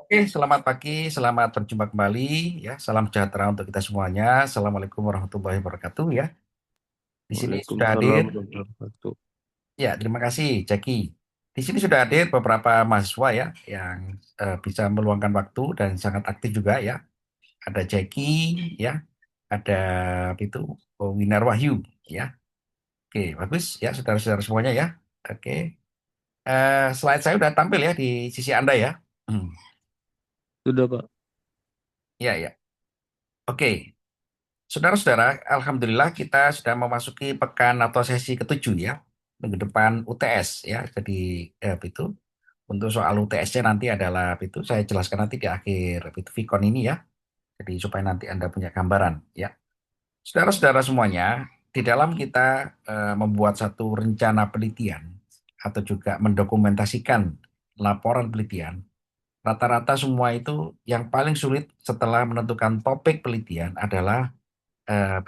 Oke, selamat pagi, selamat berjumpa kembali ya. Salam sejahtera untuk kita semuanya. Assalamualaikum warahmatullahi wabarakatuh ya. Di sini sudah Waalaikumsalam hadir, warahmatullahi wabarakatuh. ya terima kasih Jackie. Di sini sudah hadir beberapa mahasiswa ya yang bisa meluangkan waktu dan sangat aktif juga ya. Ada Jackie ya, ada itu Winar Wahyu ya. Oke, bagus ya saudara-saudara semuanya ya. Oke, slide saya sudah tampil ya di sisi Anda ya. Hmm. Sudah, Pak. Ya, ya. Oke. Saudara-saudara, Alhamdulillah kita sudah memasuki pekan atau sesi ketujuh ya, minggu depan UTS ya. Jadi itu untuk soal UTS-nya nanti adalah itu saya jelaskan nanti di akhir itu Vicon ini ya. Jadi supaya nanti Anda punya gambaran ya. Saudara-saudara semuanya, di dalam kita membuat satu rencana penelitian atau juga mendokumentasikan laporan penelitian, rata-rata semua itu yang paling sulit setelah menentukan topik penelitian adalah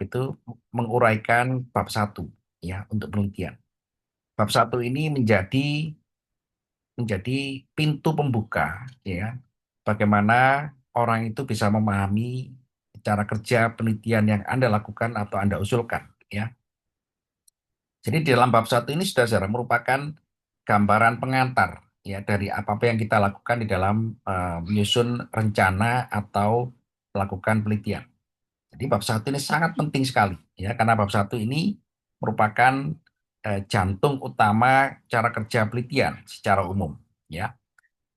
itu menguraikan bab satu ya untuk penelitian. Bab satu ini menjadi pintu pembuka ya bagaimana orang itu bisa memahami cara kerja penelitian yang Anda lakukan atau Anda usulkan ya. Jadi di dalam bab satu ini sudah secara merupakan gambaran pengantar ya dari apa-apa yang kita lakukan di dalam menyusun rencana atau melakukan penelitian. Jadi bab satu ini sangat penting sekali ya karena bab satu ini merupakan jantung utama cara kerja penelitian secara umum ya.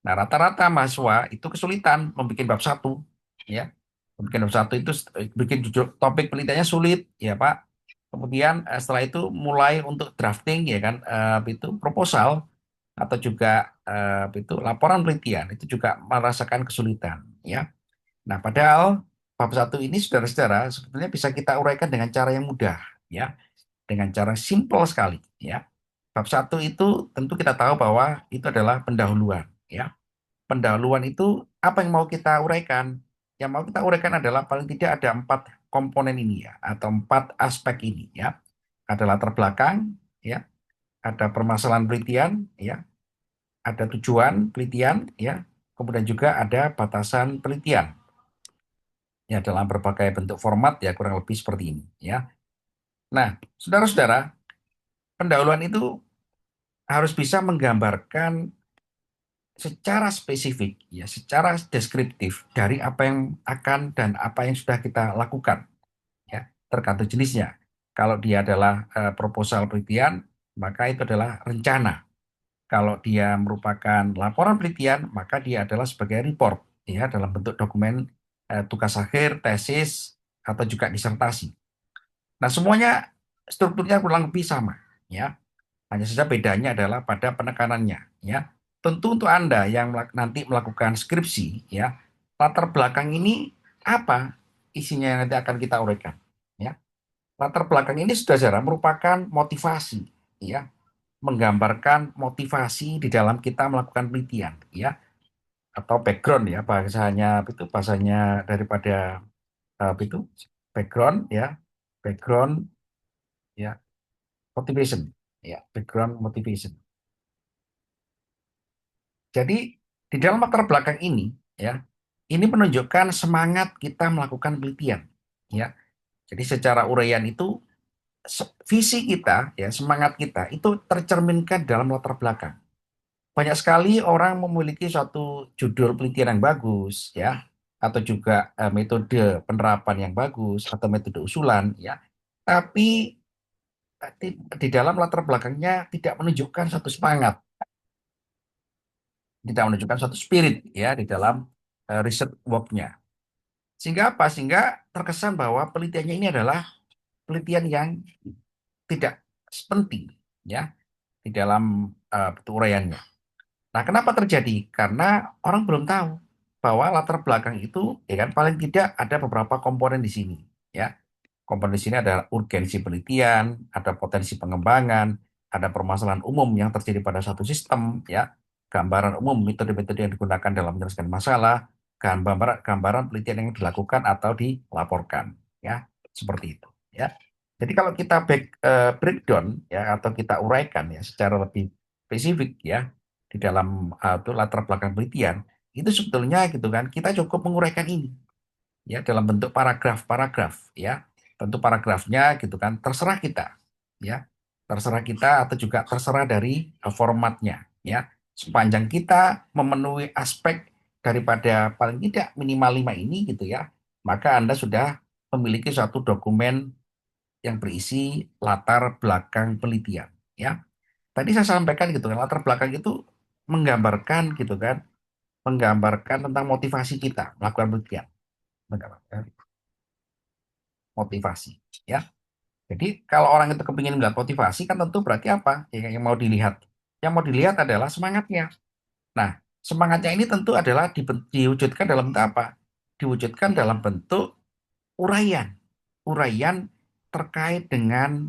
Nah, rata-rata mahasiswa itu kesulitan membuat bab satu ya. Membuat bab satu itu bikin judul topik penelitiannya sulit ya, Pak. Kemudian setelah itu mulai untuk drafting ya kan itu proposal atau juga itu laporan penelitian itu juga merasakan kesulitan ya. Nah, padahal bab satu ini saudara-saudara sebetulnya bisa kita uraikan dengan cara yang mudah, ya, dengan cara simpel sekali, ya. Bab satu itu tentu kita tahu bahwa itu adalah pendahuluan, ya. Pendahuluan itu apa yang mau kita uraikan? Yang mau kita uraikan adalah paling tidak ada empat komponen ini ya, atau empat aspek ini, ya. Ada latar belakang, ya, ada permasalahan penelitian, ya, ada tujuan penelitian, ya, kemudian juga ada batasan penelitian ya dalam berbagai bentuk format ya kurang lebih seperti ini ya. Nah, saudara-saudara, pendahuluan itu harus bisa menggambarkan secara spesifik ya, secara deskriptif dari apa yang akan dan apa yang sudah kita lakukan ya, tergantung jenisnya. Kalau dia adalah proposal penelitian, maka itu adalah rencana. Kalau dia merupakan laporan penelitian, maka dia adalah sebagai report ya dalam bentuk dokumen tugas akhir, tesis atau juga disertasi. Nah, semuanya strukturnya kurang lebih sama, ya. Hanya saja bedanya adalah pada penekanannya, ya. Tentu untuk Anda yang nanti melakukan skripsi, ya, latar belakang ini apa isinya yang nanti akan kita uraikan, ya. Latar belakang ini sudah secara merupakan motivasi, ya, menggambarkan motivasi di dalam kita melakukan penelitian, ya, atau background, ya, bahasanya daripada itu background, ya, background, ya, motivation, ya, background motivation. Jadi di dalam latar belakang ini, ya, ini menunjukkan semangat kita melakukan penelitian, ya. Jadi secara uraian itu visi kita, ya, semangat kita itu tercerminkan dalam latar belakang. Banyak sekali orang memiliki suatu judul penelitian yang bagus, ya, atau juga metode penerapan yang bagus atau metode usulan, ya. Tapi di dalam latar belakangnya tidak menunjukkan satu semangat, tidak menunjukkan suatu spirit ya di dalam riset work-nya. Sehingga apa? Sehingga terkesan bahwa penelitiannya ini adalah penelitian yang tidak penting ya di dalam uraiannya. Nah, kenapa terjadi? Karena orang belum tahu bahwa latar belakang itu ya kan paling tidak ada beberapa komponen di sini ya. Komponen di sini ada urgensi penelitian, ada potensi pengembangan, ada permasalahan umum yang terjadi pada satu sistem, ya, gambaran umum metode-metode yang digunakan dalam menyelesaikan masalah, gambaran penelitian yang dilakukan atau dilaporkan, ya, seperti itu, ya. Jadi kalau kita breakdown, ya, atau kita uraikan ya secara lebih spesifik, ya, di dalam itu latar belakang penelitian, itu sebetulnya gitu kan kita cukup menguraikan ini ya dalam bentuk paragraf-paragraf ya. Tentu paragrafnya gitu kan terserah kita ya. Terserah kita atau juga terserah dari formatnya ya. Sepanjang kita memenuhi aspek daripada paling tidak minimal 5 ini gitu ya, maka Anda sudah memiliki suatu dokumen yang berisi latar belakang penelitian ya. Tadi saya sampaikan gitu kan latar belakang itu menggambarkan gitu kan, menggambarkan tentang motivasi kita melakukan penelitian, menggambarkan motivasi ya. Jadi kalau orang itu kepingin melihat motivasi kan tentu berarti apa? Yang mau dilihat. Yang mau dilihat adalah semangatnya. Nah, semangatnya ini tentu adalah diwujudkan dalam bentuk apa? Diwujudkan dalam bentuk uraian. Uraian terkait dengan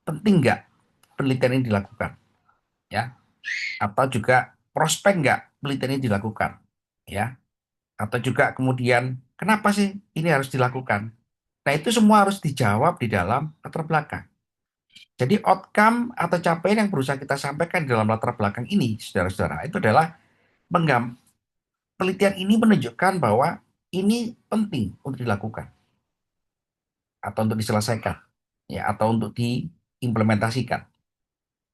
penting nggak penelitian ini dilakukan, ya? Atau juga prospek nggak penelitian ini dilakukan, ya? Atau juga kemudian kenapa sih ini harus dilakukan? Nah, itu semua harus dijawab di dalam latar belakang. Jadi outcome atau capaian yang berusaha kita sampaikan di dalam latar belakang ini, saudara-saudara, itu adalah menggam penelitian ini menunjukkan bahwa ini penting untuk dilakukan atau untuk diselesaikan, ya, atau untuk diimplementasikan.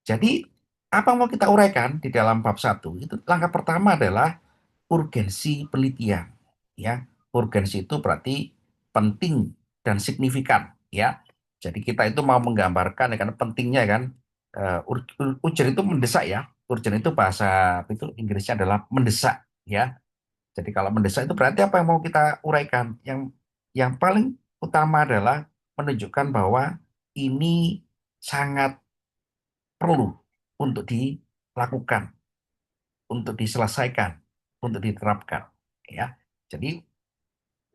Jadi apa yang mau kita uraikan di dalam bab satu itu langkah pertama adalah urgensi penelitian, ya. Urgensi itu berarti penting dan signifikan, ya. Jadi kita itu mau menggambarkan ya karena pentingnya kan urgent itu mendesak ya. Urgent itu bahasa itu Inggrisnya adalah mendesak, ya. Jadi kalau mendesak itu berarti apa yang mau kita uraikan? Yang paling utama adalah menunjukkan bahwa ini sangat perlu untuk dilakukan, untuk diselesaikan, untuk diterapkan, ya. Jadi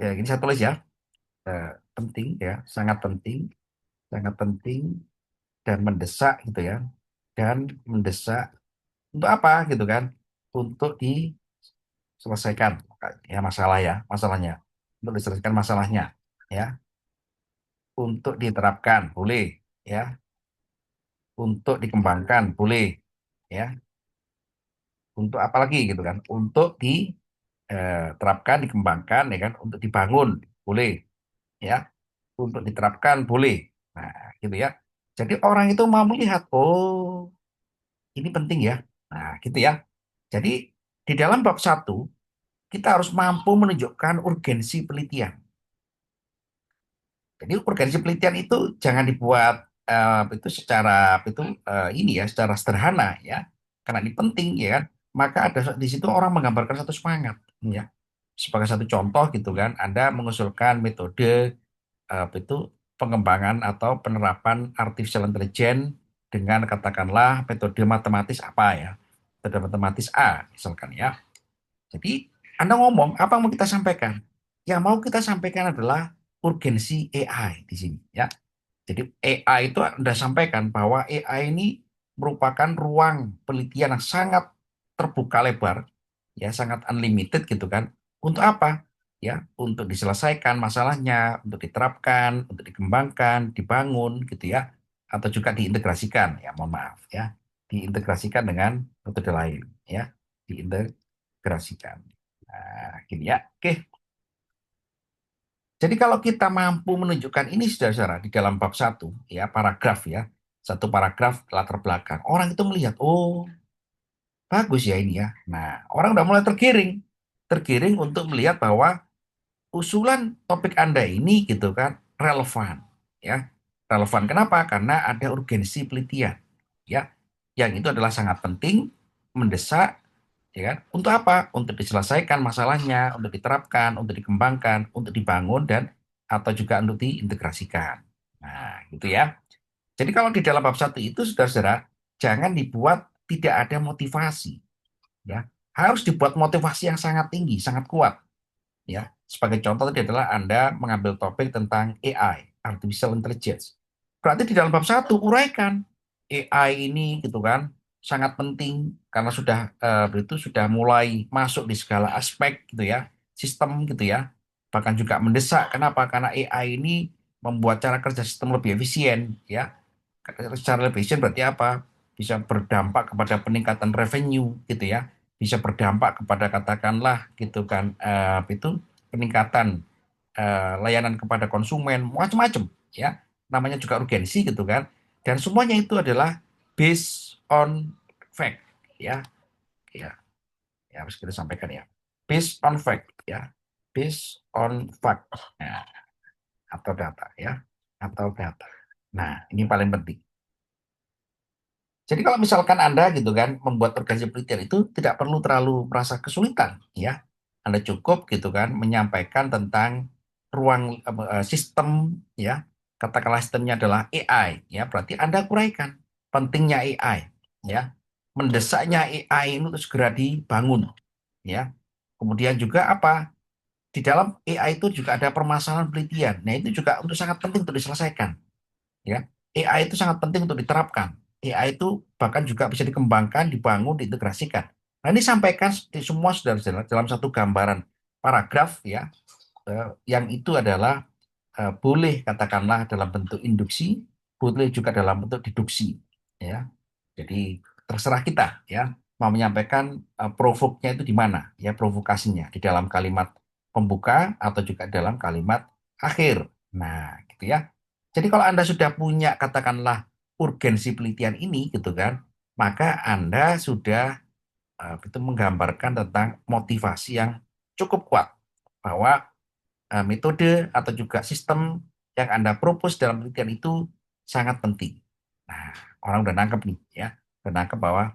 ya, ini saya tulis ya, penting ya, sangat penting dan mendesak gitu ya, dan mendesak untuk apa gitu kan? Untuk diselesaikan ya masalahnya, untuk diselesaikan masalahnya, ya, untuk diterapkan boleh, ya, untuk dikembangkan boleh, ya, untuk apa lagi gitu kan? Untuk diterapkan, dikembangkan, ya kan? Untuk dibangun boleh, ya, untuk diterapkan boleh. Nah, gitu ya. Jadi orang itu mau melihat, oh ini penting ya. Nah, gitu ya. Jadi di dalam bab satu kita harus mampu menunjukkan urgensi penelitian. Jadi urgensi penelitian itu jangan dibuat itu secara itu ini ya, secara sederhana ya. Karena ini penting ya kan. Maka ada di situ orang menggambarkan satu semangat ya. Sebagai satu contoh gitu kan, Anda mengusulkan metode itu pengembangan atau penerapan artificial intelligence dengan katakanlah metode matematis apa ya, metode matematis A misalkan ya. Jadi Anda ngomong apa yang mau kita sampaikan? Yang mau kita sampaikan adalah urgensi AI di sini ya. Jadi AI itu Anda sampaikan bahwa AI ini merupakan ruang penelitian yang sangat terbuka lebar, ya sangat unlimited gitu kan. Untuk apa? Ya, untuk diselesaikan masalahnya, untuk diterapkan, untuk dikembangkan, dibangun gitu ya, atau juga diintegrasikan. Ya, mohon maaf ya, diintegrasikan dengan metode lain ya, diintegrasikan. Nah, gini ya. Oke. Jadi kalau kita mampu menunjukkan ini saudara-saudara di dalam bab satu, ya paragraf ya, satu paragraf latar belakang, orang itu melihat, oh bagus ya ini ya. Nah, orang udah mulai tergiring, tergiring untuk melihat bahwa usulan topik Anda ini gitu kan relevan, ya. Relevan kenapa? Karena ada urgensi penelitian, ya. Yang itu adalah sangat penting, mendesak, ya kan? Untuk apa? Untuk diselesaikan masalahnya, untuk diterapkan, untuk dikembangkan, untuk dibangun dan atau juga untuk diintegrasikan. Nah, gitu ya. Jadi kalau di dalam bab satu itu, saudara-saudara, jangan dibuat tidak ada motivasi, ya. Harus dibuat motivasi yang sangat tinggi, sangat kuat, ya. Sebagai contoh tadi adalah Anda mengambil topik tentang AI, artificial intelligence. Berarti di dalam bab satu uraikan AI ini gitu kan sangat penting karena sudah itu sudah mulai masuk di segala aspek gitu ya, sistem gitu ya. Bahkan juga mendesak. Kenapa? Karena AI ini membuat cara kerja sistem lebih efisien ya. Secara lebih efisien berarti apa? Bisa berdampak kepada peningkatan revenue gitu ya. bisa berdampak kepada katakanlah gitu kan itu peningkatan layanan kepada konsumen macam-macam ya, namanya juga urgensi gitu kan, dan semuanya itu adalah based on fact ya, ya, ya harus kita sampaikan ya, based on fact ya, based on fact ya, atau data ya, atau data. Nah ini paling penting. Jadi kalau misalkan Anda gitu kan membuat organisasi penelitian itu tidak perlu terlalu merasa kesulitan ya. Anda cukup gitu kan menyampaikan tentang ruang sistem ya. Katakanlah sistemnya adalah AI ya. Berarti Anda uraikan pentingnya AI ya. Mendesaknya AI ini untuk segera dibangun ya. Kemudian juga apa? Di dalam AI itu juga ada permasalahan penelitian. Nah, itu juga untuk sangat penting untuk diselesaikan ya. AI itu sangat penting untuk diterapkan. AI itu bahkan juga bisa dikembangkan, dibangun, diintegrasikan. Nah, ini sampaikan di semua saudara-saudara dalam satu gambaran paragraf ya, yang itu adalah boleh katakanlah dalam bentuk induksi, boleh juga dalam bentuk deduksi ya. Jadi terserah kita ya mau menyampaikan provoknya itu di mana ya, provokasinya di dalam kalimat pembuka atau juga dalam kalimat akhir. Nah, gitu ya. Jadi kalau Anda sudah punya katakanlah urgensi penelitian ini gitu kan, maka Anda sudah itu menggambarkan tentang motivasi yang cukup kuat bahwa metode atau juga sistem yang Anda propose dalam penelitian itu sangat penting. Nah, orang udah nangkep nih ya, udah nangkep bahwa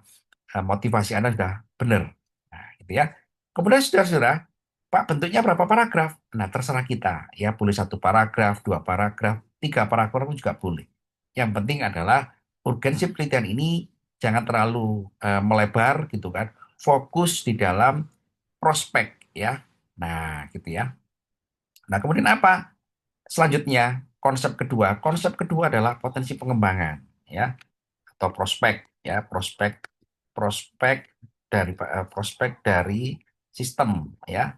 motivasi Anda sudah benar. Nah, gitu ya. Kemudian saudara-saudara, Pak bentuknya berapa paragraf? Nah, terserah kita. Ya, boleh satu paragraf, dua paragraf, tiga paragraf pun juga boleh. Yang penting adalah urgensi penelitian ini jangan terlalu melebar gitu kan. Fokus di dalam prospek ya. Nah, gitu ya. Nah, kemudian apa? Selanjutnya, konsep kedua adalah potensi pengembangan, ya, atau prospek, ya, prospek prospek dari sistem, ya,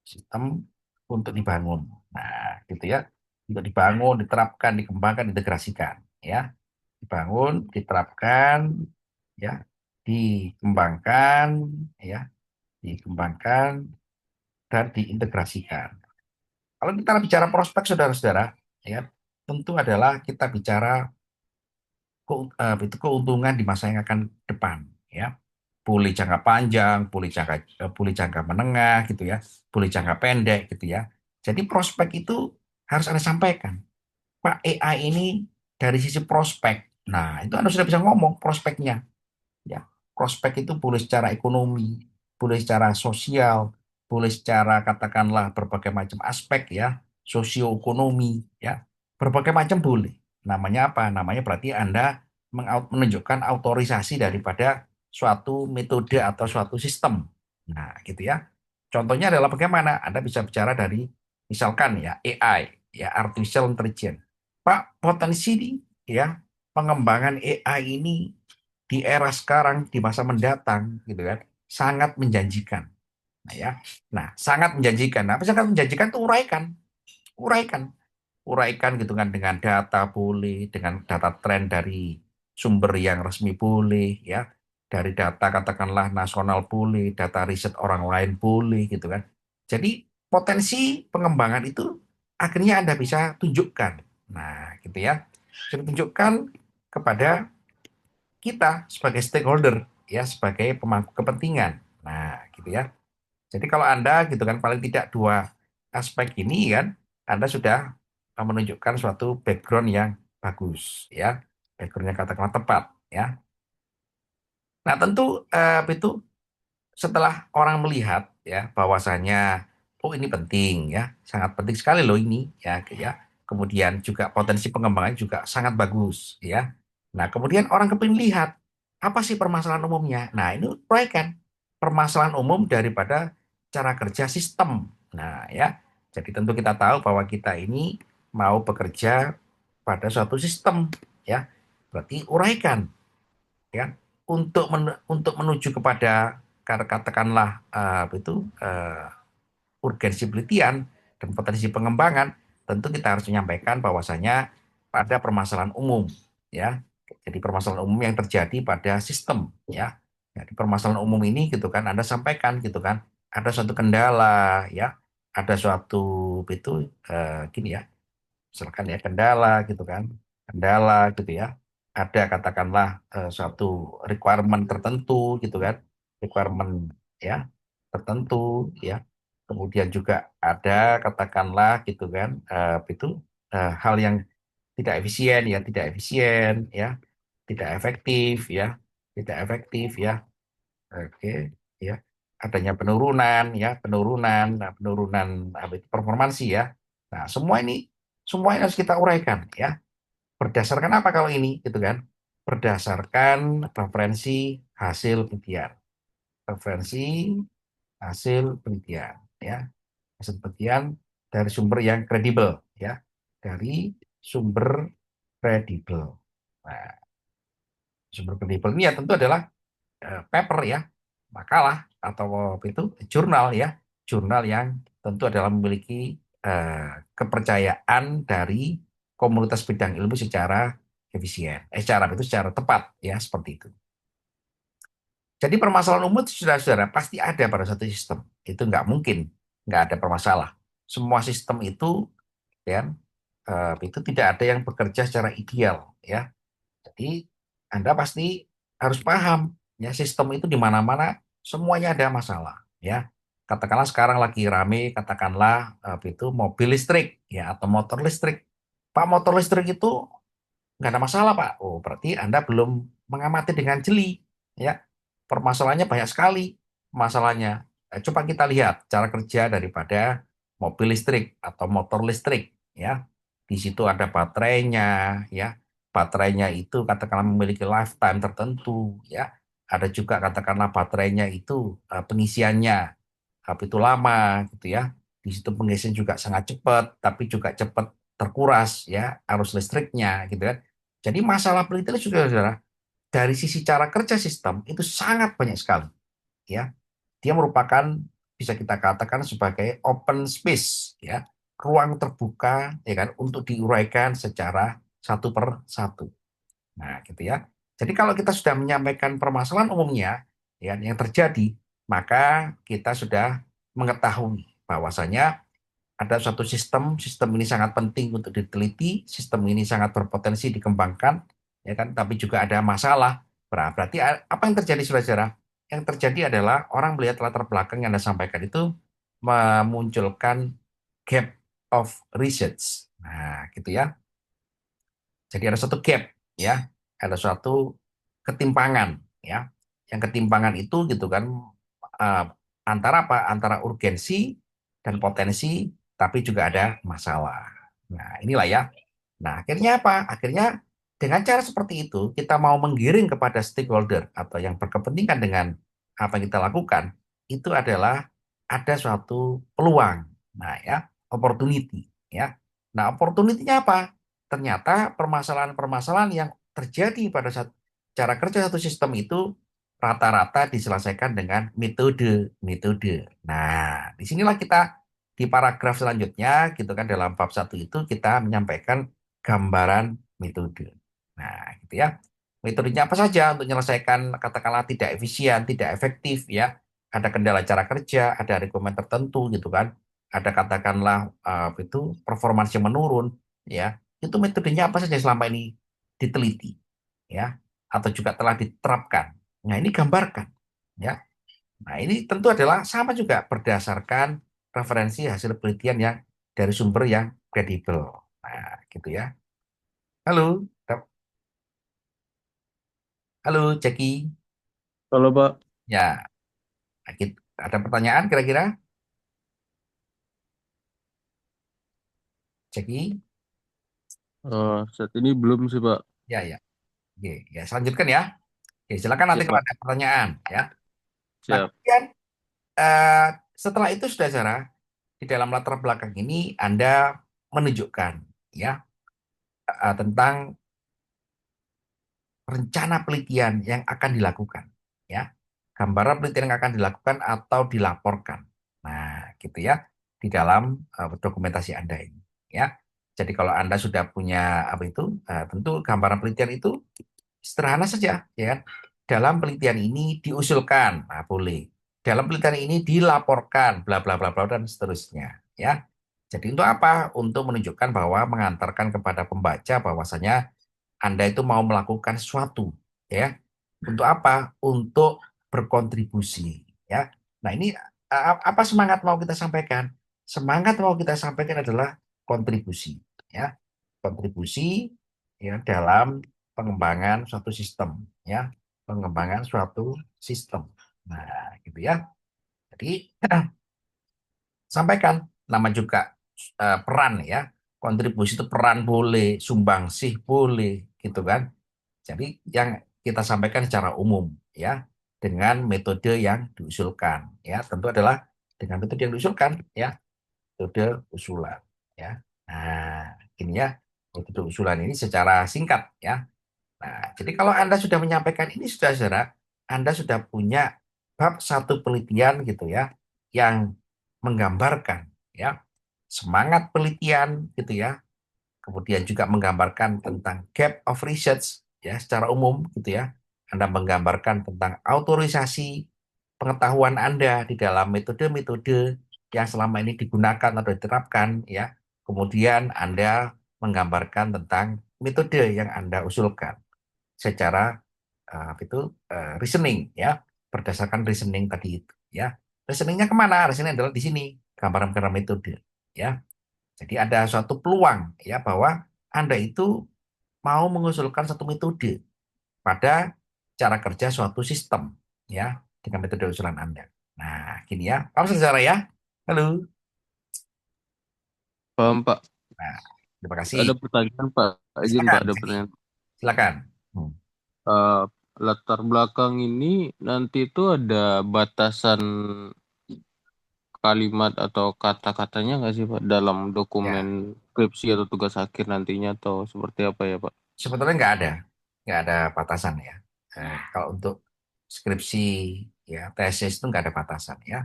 sistem untuk dibangun. Nah, gitu ya, untuk dibangun, diterapkan, dikembangkan, diintegrasikan, ya, dibangun, diterapkan, ya, dikembangkan, ya, dikembangkan dan diintegrasikan. Kalau kita bicara prospek, saudara-saudara, ya, tentu adalah kita bicara itu keuntungan di masa yang akan depan, ya. Boleh jangka panjang, boleh jangka menengah, gitu ya, boleh jangka pendek, gitu ya. Jadi prospek itu harus Anda sampaikan. Pak, AI ini dari sisi prospek. Nah, itu Anda sudah bisa ngomong prospeknya. Ya, prospek itu boleh secara ekonomi, boleh secara sosial, boleh secara katakanlah berbagai macam aspek ya, sosioekonomi ya, berbagai macam boleh. Namanya apa? Namanya berarti Anda menunjukkan autorisasi daripada suatu metode atau suatu sistem. Nah, gitu ya. Contohnya adalah bagaimana Anda bisa bicara dari misalkan ya AI, ya artificial intelligence. Pak, potensi ya pengembangan AI ini di era sekarang, di masa mendatang, gitu kan, sangat menjanjikan. Nah, ya, nah sangat menjanjikan. Nah, apa sangat menjanjikan itu uraikan, uraikan, uraikan gitu kan dengan data boleh, dengan data tren dari sumber yang resmi boleh, ya, dari data katakanlah nasional boleh, data riset orang lain boleh, gitu kan. Jadi potensi pengembangan itu akhirnya Anda bisa tunjukkan. Nah, gitu ya. Bisa tunjukkan kepada kita sebagai stakeholder ya, sebagai pemangku kepentingan. Nah, gitu ya. Jadi kalau Anda gitu kan paling tidak dua aspek ini kan Anda sudah menunjukkan suatu background yang bagus ya. Background yang katakanlah tepat ya. Nah, tentu itu setelah orang melihat ya bahwasanya oh ini penting ya, sangat penting sekali loh ini ya, gitu ya. Kemudian juga potensi pengembangan juga sangat bagus ya. Nah, kemudian orang kepingin lihat apa sih permasalahan umumnya. Nah, ini proyekkan permasalahan umum daripada cara kerja sistem. Nah, ya. Jadi tentu kita tahu bahwa kita ini mau bekerja pada suatu sistem ya. Berarti uraikan ya untuk menuju kepada katakanlah itu urgensi penelitian dan potensi pengembangan, tentu kita harus menyampaikan bahwasanya pada permasalahan umum ya, jadi permasalahan umum yang terjadi pada sistem ya, Ya, di permasalahan umum ini gitu kan Anda sampaikan gitu kan ada suatu kendala ya, ada suatu itu gini ya, misalkan ya kendala gitu kan, kendala gitu ya, ada katakanlah suatu requirement tertentu gitu kan, requirement ya tertentu ya, kemudian juga ada katakanlah gitu kan itu hal yang tidak efisien ya, tidak efisien ya, tidak efektif ya, tidak efektif ya. Oke, ya. Adanya penurunan, ya, penurunan, nah, penurunan apa itu, performansi ya. Nah, semua ini harus kita uraikan, ya. Berdasarkan apa kalau ini, gitu kan? Berdasarkan referensi hasil penelitian, referensi hasil penelitian, ya, hasil penelitian dari sumber yang kredibel, ya, dari sumber kredibel. Nah, sumber kredibel ini ya tentu adalah paper ya, makalah atau itu jurnal ya, jurnal yang tentu adalah memiliki kepercayaan dari komunitas bidang ilmu secara efisien, secara tepat ya seperti itu. Jadi permasalahan umum itu saudara-saudara pasti ada pada satu sistem. Itu nggak mungkin nggak ada permasalahan. Semua sistem itu ya itu tidak ada yang bekerja secara ideal ya. Jadi Anda pasti harus paham ya sistem itu di mana-mana semuanya ada masalah ya. Katakanlah sekarang lagi rame katakanlah itu mobil listrik ya atau motor listrik. Pak, motor listrik itu nggak ada masalah, Pak. Oh, berarti Anda belum mengamati dengan jeli ya. Permasalahannya banyak sekali masalahnya. Coba kita lihat cara kerja daripada mobil listrik atau motor listrik ya. Di situ ada baterainya ya. Baterainya itu katakanlah memiliki lifetime tertentu ya. Ada juga katakanlah baterainya itu pengisiannya itu lama gitu ya. Di situ pengisian juga sangat cepat, tapi juga cepat terkuras ya arus listriknya gitu kan. Jadi masalah penelitian saudara-saudara dari sisi cara kerja sistem itu sangat banyak sekali ya. Dia merupakan bisa kita katakan sebagai open space ya, ruang terbuka ya kan untuk diuraikan secara satu per satu. Nah, gitu ya. Jadi kalau kita sudah menyampaikan permasalahan umumnya ya yang terjadi, maka kita sudah mengetahui bahwasanya ada suatu sistem, sistem ini sangat penting untuk diteliti, sistem ini sangat berpotensi dikembangkan, ya kan? Tapi juga ada masalah. Berarti apa yang terjadi, saudara-saudara? Yang terjadi adalah orang melihat latar belakang yang Anda sampaikan itu memunculkan gap of research. Nah, gitu ya. Jadi ada satu gap ya, ada suatu ketimpangan ya. Yang ketimpangan itu gitu kan eh, antara apa? Antara urgensi dan potensi, tapi juga ada masalah. Nah, inilah ya. Nah, akhirnya apa? Akhirnya dengan cara seperti itu kita mau menggiring kepada stakeholder atau yang berkepentingan dengan apa yang kita lakukan, itu adalah ada suatu peluang. Nah, ya, opportunity ya. Nah, opportunity-nya apa? Ternyata permasalahan-permasalahan yang terjadi pada saat cara kerja satu sistem itu rata-rata diselesaikan dengan metode-metode. Nah, disinilah kita di paragraf selanjutnya, gitu kan, dalam bab satu itu kita menyampaikan gambaran metode. Nah, gitu ya. Metodenya apa saja untuk menyelesaikan katakanlah tidak efisien, tidak efektif ya. Ada kendala cara kerja, ada requirement tertentu gitu kan. Ada katakanlah itu performance yang menurun ya. Itu metodenya apa saja selama ini diteliti ya atau juga telah diterapkan. Nah, ini gambarkan ya. Nah, ini tentu adalah sama juga berdasarkan referensi hasil penelitian yang dari sumber yang kredibel. Nah, gitu ya. Halo, halo Jackie. Kalau Pak, Ya, ada pertanyaan kira-kira? Jackie? saat ini belum sih Pak. Ya, ya. Oke, ya, selanjutkan ya. Oke, silakan nanti Siap kalau Pak, ada pertanyaan ya. Nah, siap. kemudian eh, setelah itu saudara, di dalam latar belakang ini Anda menunjukkan ya tentang rencana penelitian yang akan dilakukan ya. Gambaran penelitian yang akan dilakukan atau dilaporkan. Nah, gitu ya di dalam dokumentasi Anda ini ya. Jadi kalau Anda sudah punya apa itu tentu gambaran penelitian itu sederhana saja ya kan. dalam penelitian ini diusulkan, nah boleh. Dalam penelitian ini dilaporkan, bla bla bla bla dan seterusnya, ya. Jadi untuk apa? Untuk menunjukkan bahwa mengantarkan kepada pembaca bahwasanya Anda itu mau melakukan sesuatu, ya. Untuk apa? Untuk berkontribusi, ya. Nah, ini apa semangat mau kita sampaikan? Semangat mau kita sampaikan adalah kontribusi, ya. Kontribusi ya dalam pengembangan suatu sistem, ya. Pengembangan suatu sistem. Nah, gitu ya. Jadi sampaikan nama juga peran ya. Kontribusi itu peran boleh, sumbangsih boleh, gitu kan. Jadi yang kita sampaikan secara umum ya dengan metode yang diusulkan ya tentu adalah dengan metode yang diusulkan ya metode usulan ya. Nah, ini ya metode usulan ini secara singkat ya. Nah, jadi kalau Anda sudah menyampaikan ini sudah saudara, Anda sudah punya bab satu penelitian gitu ya yang menggambarkan ya semangat penelitian gitu ya, kemudian juga menggambarkan tentang gap of research ya secara umum gitu ya. Anda menggambarkan tentang autorisasi pengetahuan Anda di dalam metode-metode yang selama ini digunakan atau diterapkan ya. Kemudian Anda menggambarkan tentang metode yang Anda usulkan secara reasoning ya berdasarkan reasoning tadi itu ya. Reasoningnya kemana? Reasoning adalah di sini gambaran-gambaran metode ya. Jadi ada suatu peluang ya bahwa Anda itu mau mengusulkan satu metode pada cara kerja suatu sistem ya dengan metode usulan Anda. Nah, gini ya. Paham secara ya? Halo. Paham Pak. Nah, terima kasih. Ada pertanyaan Pak. Izin Pak, Silakan, ada jadi pertanyaan. silakan. Hmm. Eh, Latar belakang ini nanti itu ada batasan kalimat atau kata-katanya nggak sih Pak dalam dokumen Ya, skripsi atau tugas akhir nantinya atau seperti apa ya Pak? sebetulnya nggak ada batasan ya. Kalau untuk skripsi ya tesis itu nggak ada batasan ya,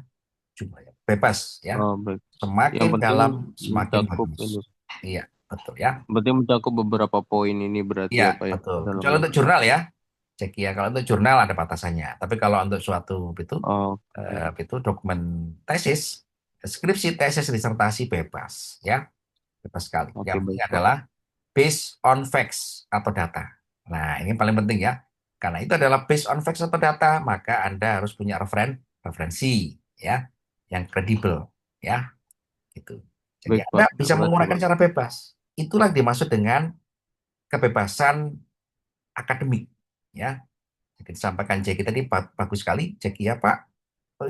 cuma ya bebas ya. Oh, baik. Yang Semakin penting dalam semakin mencakup bagus. ini. Iya, betul ya. Yang penting mencakup beberapa poin ini berarti Iya, apa ya betul. dalam Kecuali untuk dokumen. jurnal ya, cek ya. Kalau untuk jurnal ada batasannya. Tapi kalau untuk suatu Oke, itu dokumen tesis, skripsi, tesis, disertasi bebas ya, bebas sekali. Yang oke penting baik Pak. adalah based on facts atau data. Nah, ini paling penting ya. Karena itu adalah based on facts atau data, maka Anda harus punya referensi ya yang kredibel ya gitu. Jadi Baik Anda Pak, bisa terima kasih menguraikan Pak. secara bebas. Itulah yang dimaksud dengan kebebasan akademik ya. Jadi disampaikan Jeki tadi bagus sekali. Jeki ya Pak,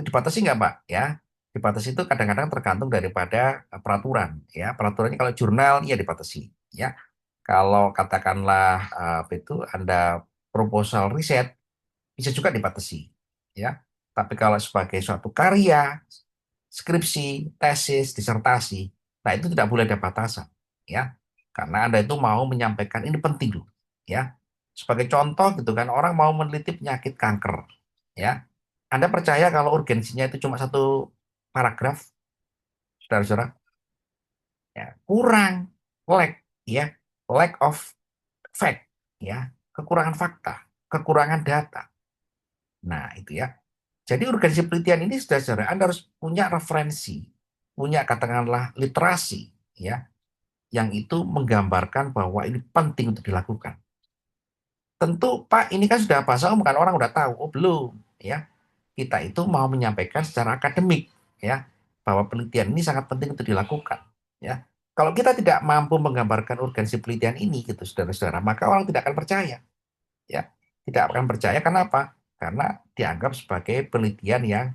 dibatasi nggak Pak? Ya, dibatasi itu kadang-kadang tergantung daripada peraturan. Ya, peraturannya kalau jurnal ya dibatasi. Ya, kalau katakanlah apa itu Anda proposal riset bisa juga dibatasi. Ya, tapi kalau sebagai suatu karya, skripsi, tesis, disertasi, nah itu tidak boleh ada batasan. Ya, karena Anda itu mau menyampaikan ini penting loh. Ya, sebagai contoh gitu kan, orang mau meneliti penyakit kanker. Ya, Anda percaya kalau urgensinya itu cuma satu paragraf, saudara-saudara? Ya, kurang, lack, ya, lack of fact, ya, kekurangan fakta, kekurangan data. Nah, itu ya. Jadi urgensi penelitian ini saudara, Anda harus punya referensi, punya katakanlah literasi, ya, yang itu menggambarkan bahwa ini penting untuk dilakukan. Tentu, Pak, ini kan sudah bahasa umum kan orang udah tahu. Oh, belum, ya. Kita itu mau menyampaikan secara akademik, ya, bahwa penelitian ini sangat penting untuk dilakukan, ya. Kalau kita tidak mampu menggambarkan urgensi penelitian ini, gitu, saudara-saudara, maka orang tidak akan percaya, ya. Tidak akan percaya, kenapa? Karena dianggap sebagai penelitian yang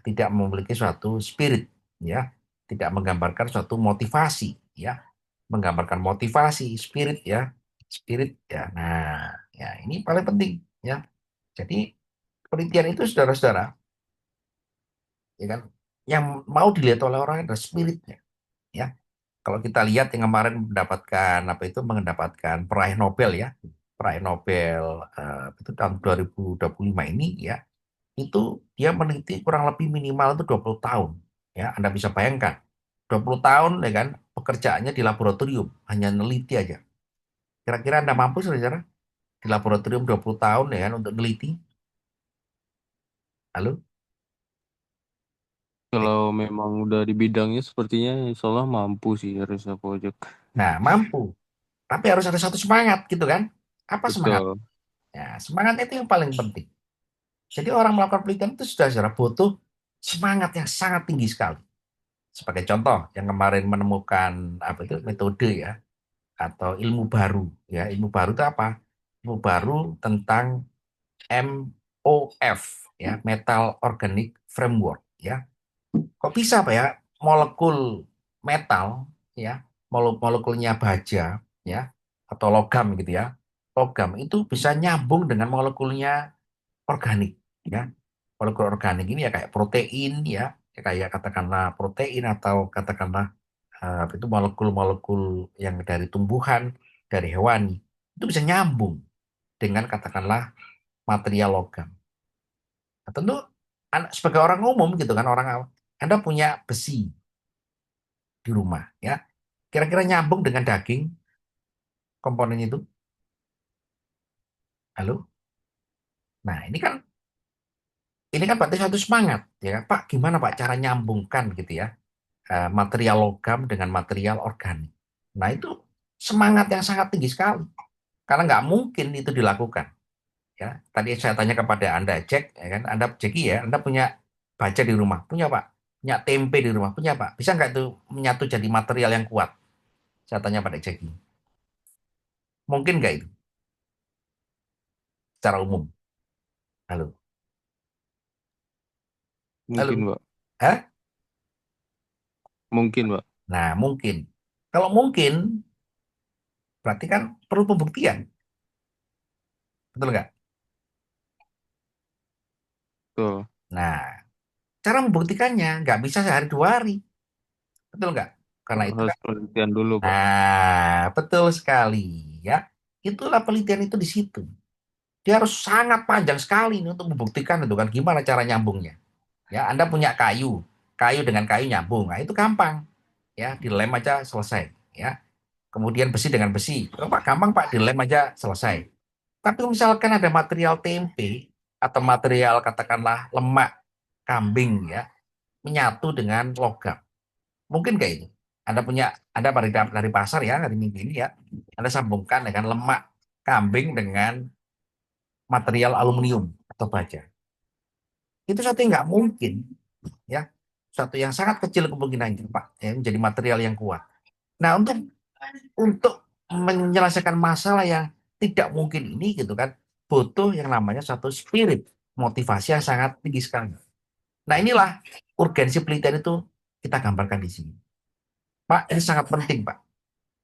tidak memiliki suatu spirit, ya, tidak menggambarkan suatu motivasi, ya, menggambarkan motivasi, spirit, ya, spirit, ya. Nah, ya ini paling penting, ya. Jadi penelitian itu saudara-saudara, ya kan, yang mau dilihat oleh orang adalah spiritnya, ya. Kalau kita lihat yang kemarin mendapatkan apa itu mendapatkan peraih Nobel ya, peraih Nobel itu tahun 2025 ini ya, itu dia meneliti kurang lebih minimal itu 20 tahun. Ya, Anda bisa bayangkan. 20 tahun ya kan pekerjaannya di laboratorium, hanya neliti aja. Kira-kira Anda mampu saudara di laboratorium 20 tahun ya kan untuk neliti? Lalu, Kalau memang udah di bidangnya sepertinya insya Allah mampu sih harusnya pojok. nah mampu, tapi harus ada satu semangat gitu kan? Apa semangat? Betul. Ya, semangat itu yang paling penting. Jadi orang melakukan penelitian itu sudah secara butuh semangat yang sangat tinggi sekali. Sebagai contoh, yang kemarin menemukan apa itu metode ya atau ilmu baru ya. Ilmu baru itu apa? Ilmu baru tentang MOF ya, Metal Organic Framework ya. Kok bisa Pak ya molekul metal ya, molekulnya baja ya atau logam gitu ya. Logam itu bisa nyambung dengan molekulnya organik ya. Molekul organik ini ya kayak protein ya, kayak katakanlah protein atau katakanlah itu molekul-molekul yang dari tumbuhan, dari hewani, itu bisa nyambung dengan katakanlah material logam. Nah, tentu sebagai orang umum gitu kan, orang awam, Anda punya besi di rumah ya, kira-kira nyambung dengan daging komponen itu. Halo, nah ini kan berarti satu semangat ya kan? Pak, gimana Pak cara nyambungkan gitu ya, material logam dengan material organik. Nah itu semangat yang sangat tinggi sekali karena nggak mungkin itu dilakukan ya. Tadi saya tanya kepada Anda Jack ya kan, Anda Jackie ya, Anda punya baja di rumah, punya Pak, punya tempe di rumah, punya Pak, bisa nggak itu menyatu jadi material yang kuat? Saya tanya pada Jackie, mungkin nggak itu secara umum? Halo, halo, Mungkin, Pak. Hah? Mungkin, Pak. Nah mungkin, kalau mungkin berarti kan perlu pembuktian, betul nggak? Betul. Nah, cara membuktikannya nggak bisa sehari dua hari, betul nggak? Karena itu Harus kan, penelitian dulu, Pak. nah betul sekali ya. Itulah penelitian itu di situ. Dia harus sangat panjang sekali nih untuk membuktikan itu kan gimana cara nyambungnya. Ya, Anda punya kayu, kayu dengan kayu nyambung, nah itu gampang. Ya, dilem aja selesai. Ya, kemudian besi dengan besi, oh, Pak gampang Pak, dilem aja selesai. Tapi misalkan ada material tempe atau material katakanlah lemak kambing ya menyatu dengan logam. Mungkin kayak itu. Anda dari pasar ya hari Minggu ini ya. Anda sambungkan dengan lemak kambing dengan material aluminium atau baja. Itu satu yang nggak mungkin ya. Satu yang sangat kecil kemungkinannya Pak ya, menjadi material yang kuat. Nah untuk menyelesaikan masalah yang tidak mungkin ini gitu kan butuh yang namanya satu spirit motivasi yang sangat tinggi sekali. Nah inilah urgensi penelitian itu kita gambarkan di sini. Pak, ini sangat penting, Pak.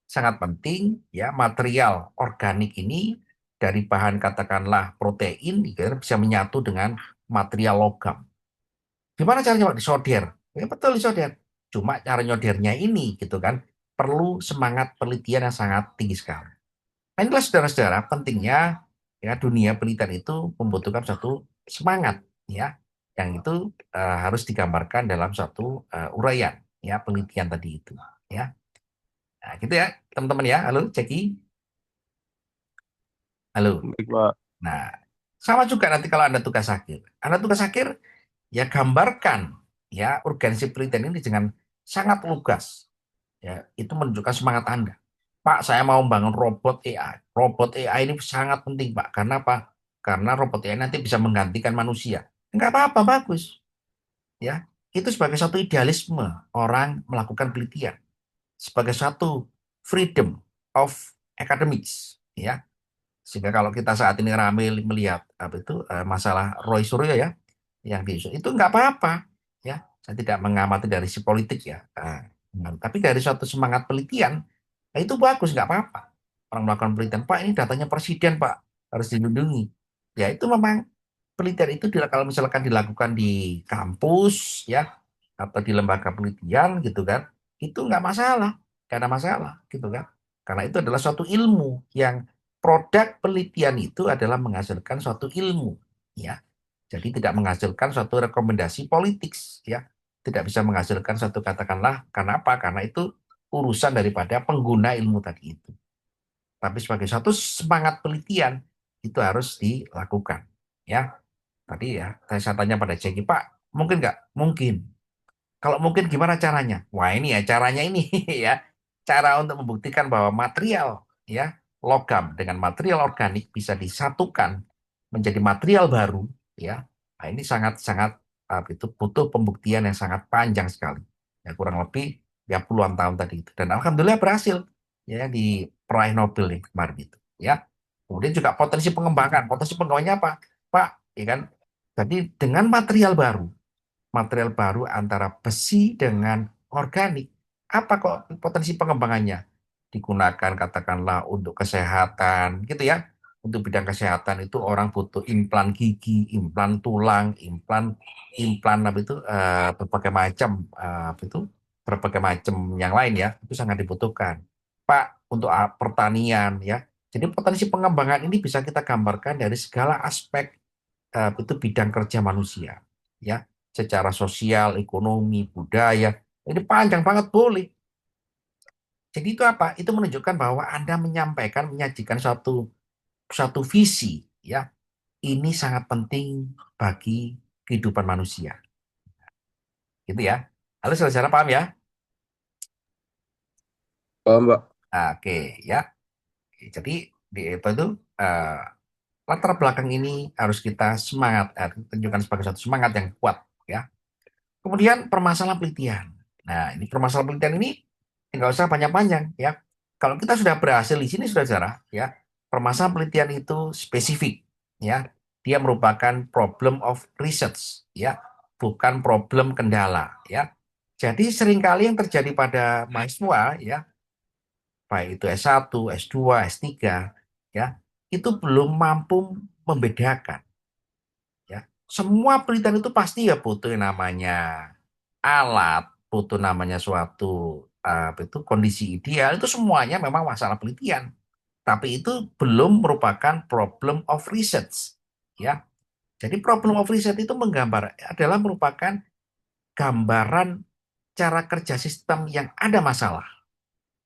Sangat penting ya material organik ini dari bahan katakanlah protein gitu, kan, bisa menyatu dengan material logam. Gimana caranya Pak? Disolder. Ya betul disolder. Cuma cara nyodernya ini gitu kan perlu semangat penelitian yang sangat tinggi sekali. Nah, inilah saudara-saudara pentingnya ya dunia penelitian itu membutuhkan satu semangat ya yang itu harus digambarkan dalam satu uraian ya penelitian tadi itu ya. Nah, gitu ya teman-teman ya. Halo Ceki. Halo. Baik, Pak. Nah, sama juga nanti kalau Anda tugas akhir. Anda tugas akhir ya gambarkan ya urgensi penelitian ini dengan sangat lugas. Ya, itu menunjukkan semangat Anda. Pak, saya mau membangun robot AI. Robot AI ini sangat penting, Pak. Karena apa? Karena robot AI nanti bisa menggantikan manusia. Enggak apa-apa, bagus. Ya, itu sebagai satu idealisme orang melakukan penelitian, sebagai satu freedom of academics. Ya, sehingga kalau kita saat ini ramai melihat apa itu masalah Roy Suryo ya, yang diisu itu nggak apa-apa ya. Saya tidak mengamati dari si politik ya. Tapi dari suatu semangat penelitian, nah itu bagus nggak apa-apa. Orang melakukan penelitian, Pak ini datanya presiden Pak harus dilindungi. Ya itu memang penelitian itu kalau misalkan dilakukan di kampus ya atau di lembaga penelitian gitu kan, itu nggak masalah, nggak ada masalah gitu kan. Karena itu adalah suatu ilmu yang produk penelitian itu adalah menghasilkan suatu ilmu ya. Jadi tidak menghasilkan suatu rekomendasi politik ya. Tidak bisa menghasilkan satu katakanlah karena apa? Karena itu urusan daripada pengguna ilmu tadi itu. Tapi sebagai satu semangat penelitian itu harus dilakukan ya. Tadi ya, saya tanya pada Jeki, Pak, mungkin nggak? Mungkin. Kalau mungkin gimana caranya? Wah ini ya caranya ini ya. Cara untuk membuktikan bahwa material ya logam dengan material organik bisa disatukan menjadi material baru ya. Nah, ini sangat-sangat itu butuh pembuktian yang sangat panjang sekali. Ya kurang lebih ya puluhan tahun tadi itu. Dan alhamdulillah berhasil ya di peraih Nobel nih kemarin itu ya. Kemudian juga potensi pengembangannya apa? Pak, ya kan? Jadi dengan material baru antara besi dengan organik. Apa kok potensi pengembangannya? Digunakan katakanlah untuk kesehatan, gitu ya. Untuk bidang kesehatan itu orang butuh implan gigi, implan tulang, implan implan apa itu berbagai macam apa itu berbagai macam yang lain ya itu sangat dibutuhkan. Pak untuk pertanian ya. Jadi potensi pengembangan ini bisa kita gambarkan dari segala aspek itu bidang kerja manusia ya secara sosial, ekonomi, budaya. Ini panjang banget boleh. Jadi itu apa? Itu menunjukkan bahwa Anda menyampaikan, menyajikan satu satu visi ya. Ini sangat penting bagi kehidupan manusia. Gitu ya. Halo saudara paham ya? Paham, Pak? Oke ya. Jadi di itu eh, latar belakang ini harus kita semangat, tunjukkan sebagai satu semangat yang kuat ya. Kemudian permasalahan penelitian. Nah, ini permasalahan penelitian ini nggak usah panjang-panjang ya. Kalau kita sudah berhasil di sini sudah saudara ya, permasalahan penelitian itu spesifik ya. Dia merupakan problem of research ya, bukan problem kendala ya. Jadi seringkali yang terjadi pada mahasiswa ya, baik itu S1, S2, S3 ya, itu belum mampu membedakan ya. Semua penelitian itu pasti ya butuh yang namanya alat, butuh namanya suatu apa itu kondisi ideal itu semuanya memang masalah penelitian. Tapi itu belum merupakan problem of research. Ya. Jadi problem of research itu adalah merupakan gambaran cara kerja sistem yang ada masalah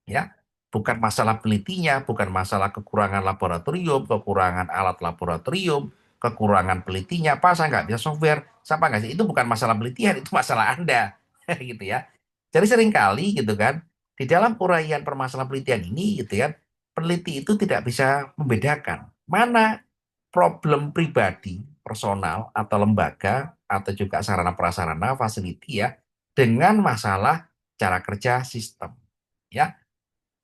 ya. Bukan masalah penelitinya, bukan masalah kekurangan laboratorium, kekurangan alat laboratorium, kekurangan penelitinya, apa saya nggak bisa software, siapa nggak sih? Itu bukan masalah penelitian, itu masalah Anda, gitu ya. Jadi seringkali gitu kan, di dalam uraian permasalahan penelitian ini gitu ya, peneliti itu tidak bisa membedakan mana problem pribadi, personal atau lembaga atau juga sarana prasarana, facility ya, dengan masalah cara kerja sistem. Ya,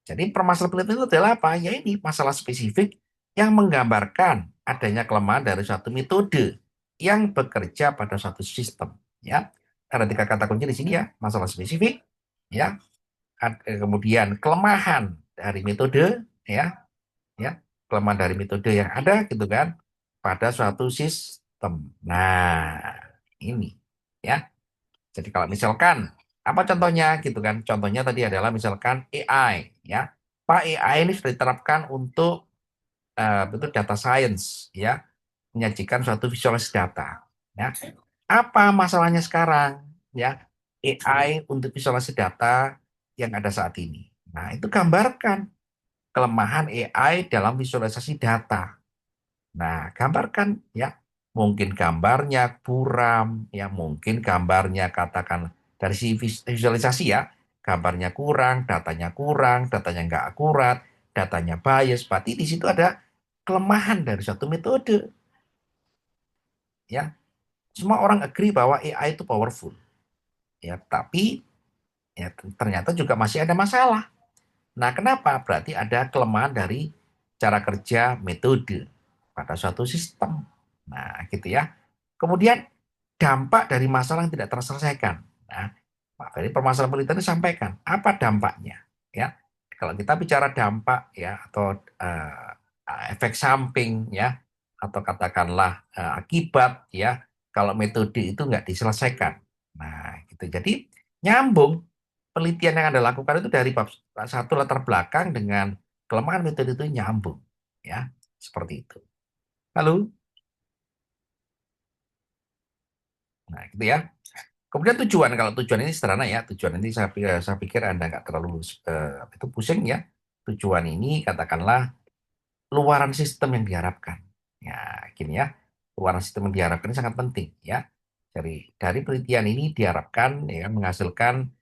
jadi permasalahan penelitian itu adalah apa? Ya ini masalah spesifik yang menggambarkan adanya kelemahan dari suatu metode yang bekerja pada suatu sistem. Ya, ada tiga kata kunci di sini ya, masalah spesifik, ya, kemudian kelemahan dari metode, ya, kelemahan dari metode yang ada gitu kan pada suatu sistem. Nah, ini ya. Jadi kalau misalkan apa contohnya gitu kan? Contohnya tadi adalah misalkan AI ya. Pak AI ini sudah diterapkan untuk itu data science ya, menyajikan suatu visualisasi data ya. Apa masalahnya sekarang ya? AI untuk visualisasi data yang ada saat ini. Nah, itu gambarkan kelemahan AI dalam visualisasi data. Nah, gambarkan ya. Mungkin gambarnya buram, ya mungkin gambarnya katakan dari si visualisasi ya, gambarnya kurang, datanya nggak akurat, datanya bias. Berarti di situ ada kelemahan dari suatu metode. Ya, semua orang agree bahwa AI itu powerful. Ya, tapi ya ternyata juga masih ada masalah. Nah, kenapa? Berarti ada kelemahan dari cara kerja metode pada suatu sistem. Nah, gitu ya. Kemudian dampak dari masalah yang tidak terselesaikan. Nah, Pak Ferry permasalahan penelitian disampaikan. Apa dampaknya? Ya, kalau kita bicara dampak ya atau efek samping ya atau katakanlah akibat ya kalau metode itu nggak diselesaikan. Nah, gitu. Jadi nyambung penelitian yang Anda lakukan itu dari bab satu latar belakang dengan kelemahan metode itu nyambung. Ya, seperti itu. Lalu, nah gitu ya. Kemudian tujuan, kalau tujuan ini sederhana ya, tujuan ini saya pikir Anda nggak terlalu itu pusing ya. Tujuan ini katakanlah luaran sistem yang diharapkan. Ya, gini ya. Warna sistem yang diharapkan ini sangat penting ya. Dari penelitian ini diharapkan ya menghasilkan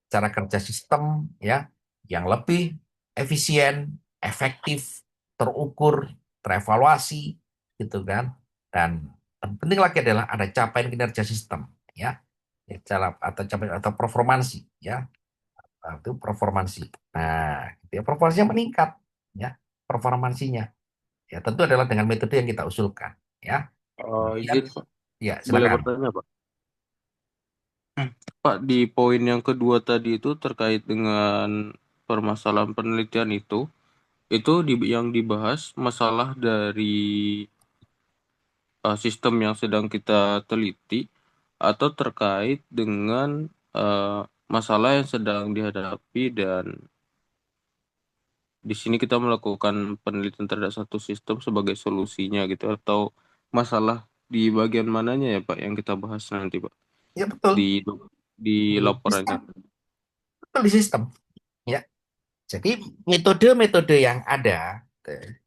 cara kerja sistem ya yang lebih efisien, efektif, terukur, terevaluasi gitu kan. Dan yang penting lagi adalah ada capaian kinerja sistem ya. Ya, atau capaian atau performansi ya. Itu performansi. Nah, gitu ya, performansinya meningkat ya, performansinya. Ya, tentu adalah dengan metode yang kita usulkan ya. Kemudian Izin Pak, ya boleh silakan. bertanya Pak? Pak, di poin yang kedua tadi itu terkait dengan permasalahan penelitian itu yang dibahas masalah dari sistem yang sedang kita teliti atau terkait dengan masalah yang sedang dihadapi dan di sini kita melakukan penelitian terhadap satu sistem sebagai solusinya gitu atau masalah di bagian mananya ya Pak yang kita bahas nanti Pak Ya betul. di di Di laporannya. sistem, betul di sistem. Ya. Jadi metode-metode yang ada,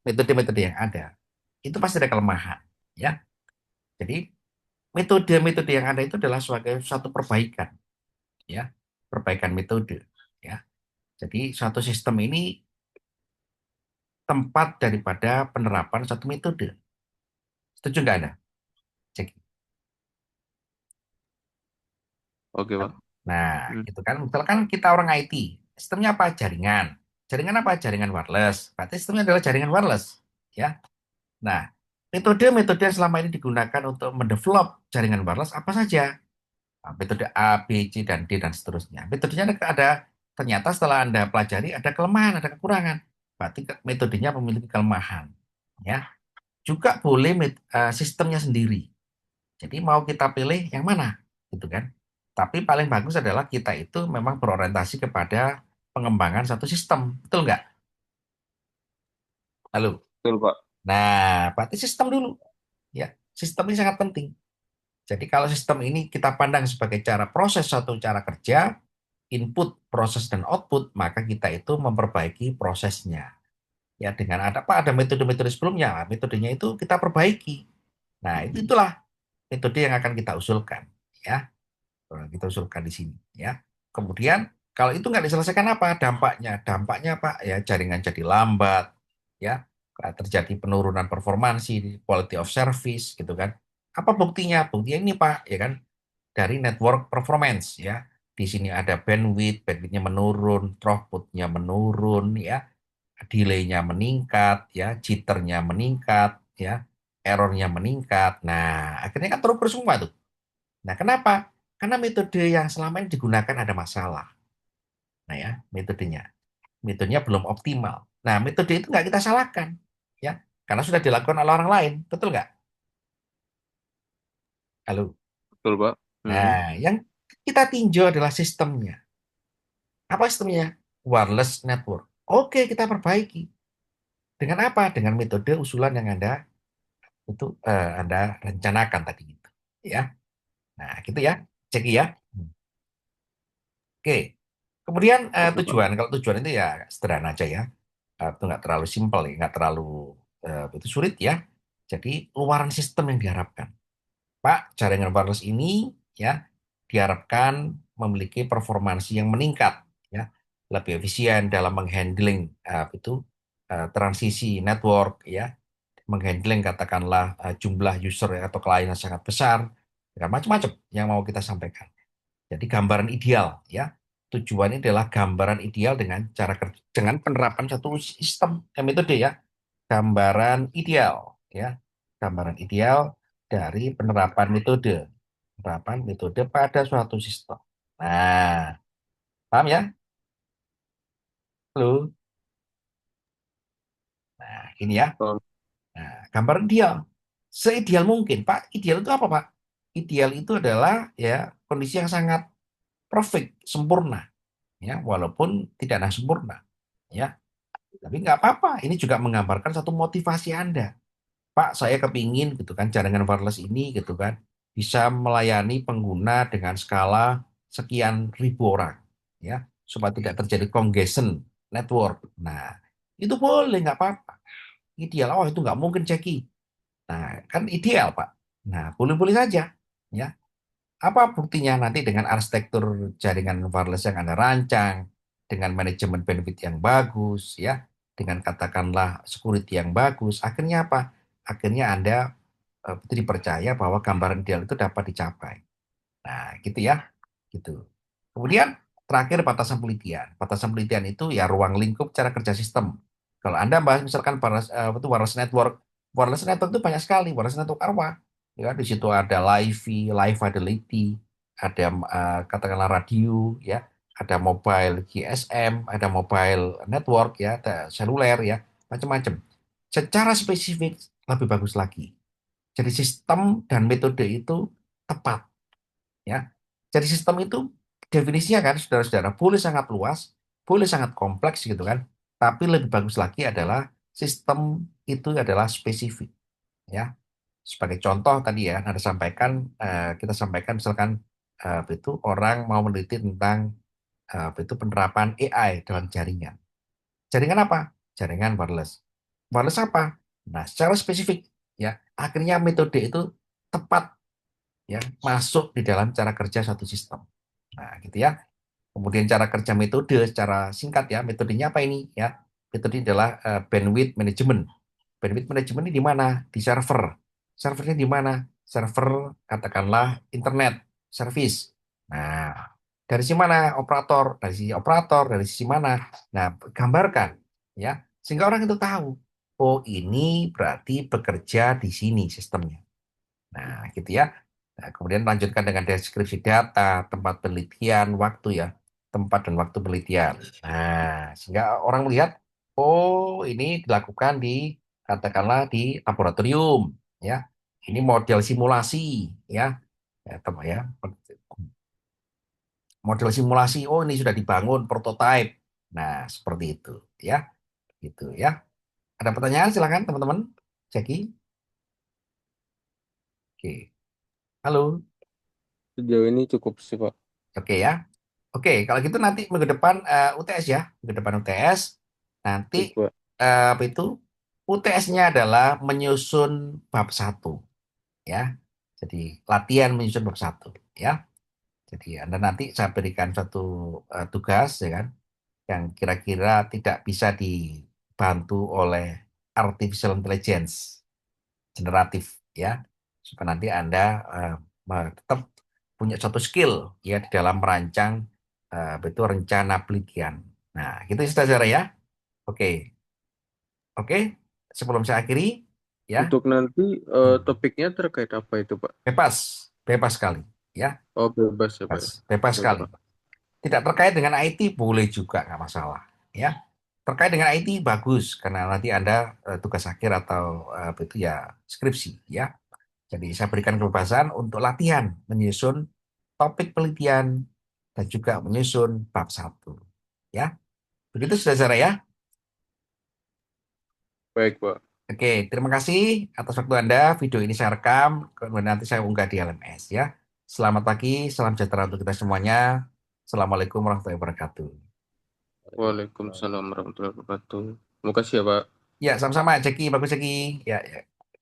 metode-metode yang ada, itu pasti ada kelemahan. Ya. Jadi metode-metode yang ada itu adalah sebagai suatu perbaikan. Ya. Perbaikan metode. Ya. Jadi suatu sistem ini tempat daripada penerapan satu metode. Setuju nggak Anda? Cek. Oke Pak. Nah, Hmm, itu kan misalkan kita orang IT, sistemnya apa? Jaringan. Jaringan apa? Jaringan wireless. Berarti sistemnya adalah jaringan wireless. Ya. Nah, metode-metode yang selama ini digunakan untuk mendevelop jaringan wireless apa saja? Nah, metode A, B, C, dan D, dan seterusnya. Metodenya ternyata setelah Anda pelajari ada kelemahan, ada kekurangan. Berarti metodenya memiliki kelemahan. Ya. Juga boleh sistemnya sendiri. Jadi mau kita pilih yang mana, gitu kan? Tapi paling bagus adalah kita itu memang berorientasi kepada pengembangan satu sistem, betul nggak? Halo. betul Pak. Nah, berarti sistem dulu, ya. Sistem ini sangat penting. Jadi kalau sistem ini kita pandang sebagai cara proses satu cara kerja, input, proses dan output, maka kita itu memperbaiki prosesnya. Ya dengan ada apa? Ada metode-metode sebelumnya, metodenya itu kita perbaiki. Nah, itulah metode yang akan kita usulkan, ya. Kita usulkan di sini ya. Kemudian kalau itu nggak diselesaikan apa dampaknya? Dampaknya apa? Ya jaringan jadi lambat, ya terjadi penurunan performansi, quality of service gitu kan. Apa buktinya? Buktinya ini Pak, ya kan dari network performance ya. Di sini ada bandwidth-nya menurun, throughput-nya menurun ya, delay-nya meningkat ya, jitter-nya meningkat ya, error-nya meningkat. Nah, akhirnya kan terukur semua tuh. Nah, kenapa? Karena metode yang selama ini digunakan ada masalah. Nah ya, metodenya. Metodenya belum optimal. Nah, metode itu nggak kita salahkan. Ya, karena sudah dilakukan oleh orang lain. Betul nggak? Halo. Betul Pak. Hmm, Nah, yang kita tinjau adalah sistemnya. Apa sistemnya? Wireless network. Oke, kita perbaiki. Dengan apa? Dengan metode usulan yang Anda rencanakan tadi gitu. Ya. Nah, gitu ya. Cek ya. Oke. Kemudian oke Pak. tujuan. Kalau tujuan itu ya sederhana aja ya. Itu nggak terlalu simpel, ya, nggak terlalu itu sulit ya. Jadi luaran sistem yang diharapkan. Pak, jaringan wireless ini ya diharapkan memiliki performansi yang meningkat, ya, lebih efisien dalam menghandling transisi network, ya, menghandling katakanlah jumlah user atau klien yang sangat besar, dan macam-macam yang mau kita sampaikan. Jadi gambaran ideal ya. Tujuannya adalah gambaran ideal dengan cara kerja dengan penerapan satu sistem metode ya. Gambaran ideal ya. Gambaran ideal dari penerapan metode pada suatu sistem. Nah, paham ya? Halo. Nah, ini ya. Betul. Nah, gambaran ideal. Seideal mungkin, Pak. Ideal itu apa, Pak? Ideal itu adalah ya kondisi yang sangat perfect, sempurna ya, walaupun tidak nah sempurna ya. Tapi nggak apa-apa. Ini juga menggambarkan satu motivasi Anda. Pak, saya kepingin gitu kan jaringan wireless ini gitu kan bisa melayani pengguna dengan skala sekian ribu orang ya supaya tidak terjadi congestion network. Nah, itu boleh nggak apa-apa. Ideal, oh itu nggak mungkin Ceki. Nah, kan ideal Pak. Nah, boleh-boleh saja. Ya, apa buktinya nanti dengan arsitektur jaringan wireless yang Anda rancang, dengan manajemen bandwidth yang bagus, ya, dengan katakanlah security yang bagus, akhirnya apa? Akhirnya Anda itu dipercaya bahwa gambaran ideal itu dapat dicapai. Nah, gitu ya. Gitu. Kemudian terakhir batasan penelitian. Batasan penelitian itu ya ruang lingkup cara kerja sistem. Kalau Anda bahas misalkan itu wireless network itu banyak sekali. Wireless network apa? Ya, di situ ada LiFi, Live Fidelity, ada katakanlah radio, ya, ada mobile GSM, ada mobile network, ya, ada seluler, ya, macam-macam. Secara spesifik lebih bagus lagi. Jadi sistem dan metode itu tepat, ya. Jadi sistem itu definisinya kan saudara-saudara boleh sangat luas, boleh sangat kompleks gitu kan. Tapi lebih bagus lagi adalah sistem itu adalah spesifik, ya. Sebagai contoh tadi ya, ada sampaikan kita sampaikan misalkan itu orang mau meneliti tentang itu penerapan AI dalam jaringan. Jaringan apa? Jaringan wireless. Wireless apa? Nah, secara spesifik, ya, akhirnya metode itu tepat, ya, masuk di dalam cara kerja satu sistem. Nah, gitu ya. Kemudian cara kerja metode secara singkat ya, metodenya apa ini ya? Metode adalah bandwidth management. Bandwidth management ini di mana? Di server. Servernya di mana? Server katakanlah internet service. Nah, dari sisi mana operator? Dari sisi operator, dari sisi mana? Nah, gambarkan ya, sehingga orang itu tahu. Oh, ini berarti bekerja di sini sistemnya. Nah, gitu ya. Nah, kemudian lanjutkan dengan deskripsi data, tempat penelitian, waktu ya, tempat dan waktu penelitian. Nah, sehingga orang melihat, oh ini dilakukan di katakanlah di laboratorium, ya. Ini model simulasi, ya, ya, ya. Model simulasi. Oh ini sudah dibangun prototipe. Nah, seperti itu, ya, gitu ya. Ada pertanyaan? Silakan teman-teman. Jackie. Oke. Halo. Sejauh ini cukup sih, Pak. Oke ya. Oke, kalau gitu nanti minggu depan UTS ya, minggu depan UTS. Nanti Baik, Pak. apa itu? UTS-nya adalah menyusun bab satu, ya. Jadi latihan menyusun bab satu, ya. Jadi Anda nanti saya berikan satu tugas, ya kan, yang kira-kira tidak bisa dibantu oleh artificial intelligence generatif, ya, supaya nanti Anda tetap punya suatu skill ya di dalam merancang betul rencana penelitian. Nah, gitu saudara ya. Oke, oke. Sebelum saya akhiri, ya, Untuk nanti hmm, topiknya terkait apa itu, Pak? bebas, bebas sekali, ya, Oh, bebas ya, Pak bebas, ya. bebas Baik, sekali. Pak. Tidak terkait dengan IT boleh juga nggak masalah, ya. Terkait dengan IT bagus karena nanti Anda tugas akhir atau itu ya skripsi, ya. Jadi saya berikan kebebasan untuk latihan menyusun topik penelitian dan juga menyusun bab satu. Ya, begitu saudara ya. Baik, Pak. Oke, terima kasih atas waktu Anda. Video ini saya rekam, kemudian nanti saya unggah di LMS ya. Selamat pagi, salam sejahtera untuk kita semuanya. Assalamualaikum warahmatullahi wabarakatuh. Waalaikumsalam warahmatullahi wabarakatuh. Terima kasih ya, Pak. Ya, sama-sama, Jackie. Bagus, Jackie. Ya, ya.